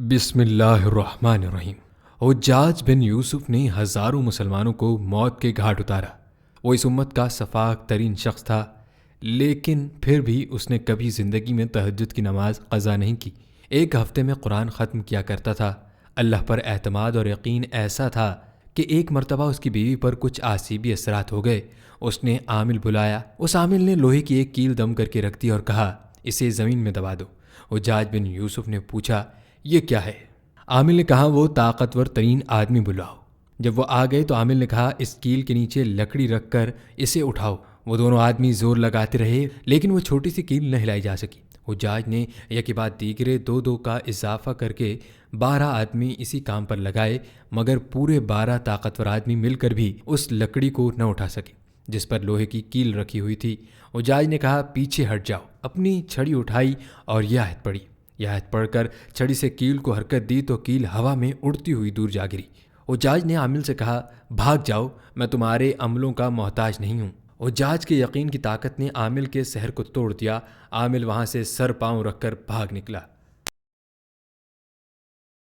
بسم اللہ الرحمن الرحیم۔ حجاج بن یوسف نے ہزاروں مسلمانوں کو موت کے گھاٹ اتارا۔ وہ اس امت کا سفاک ترین شخص تھا، لیکن پھر بھی اس نے کبھی زندگی میں تہجد کی نماز قضا نہیں کی۔ ایک ہفتے میں قرآن ختم کیا کرتا تھا۔ اللہ پر اعتماد اور یقین ایسا تھا کہ ایک مرتبہ اس کی بیوی پر کچھ آسیبی اثرات ہو گئے۔ اس نے عامل بلایا۔ اس عامل نے لوہے کی ایک کیل دم کر کے رکھ دی اور کہا، اسے زمین میں دبا دو۔ حجاج بن یوسف نے پوچھا، یہ کیا ہے؟ عامل نے کہا، وہ طاقتور ترین آدمی بلاؤ۔ جب وہ آ گئے تو عامل نے کہا، اس کیل کے نیچے لکڑی رکھ کر اسے اٹھاؤ۔ وہ دونوں آدمی زور لگاتے رہے، لیکن وہ چھوٹی سی کیل نہ ہلائی جا سکی۔ حجاج نے یکے بعد دیگرے دو کا اضافہ کر کے 12 آدمی اسی کام پر لگائے، مگر پورے 12 طاقتور آدمی مل کر بھی اس لکڑی کو نہ اٹھا سکے جس پر لوہے کی کیل رکھی ہوئی تھی۔ حجاج نے کہا، پیچھے ہٹ جاؤ۔ اپنی چھڑی اٹھائی اور یہ آیت پڑھی۔ یہ آیت پڑھ کر چھڑی سے کیل کو حرکت دی تو کیل ہوا میں اڑتی ہوئی دور جا گری۔ حجاج نے عامل سے کہا، بھاگ جاؤ، میں تمہارے عملوں کا محتاج نہیں ہوں۔ حجاج کے یقین کی طاقت نے عامل کے سحر کو توڑ دیا۔ عامل وہاں سے سر پاؤں رکھ کر بھاگ نکلا۔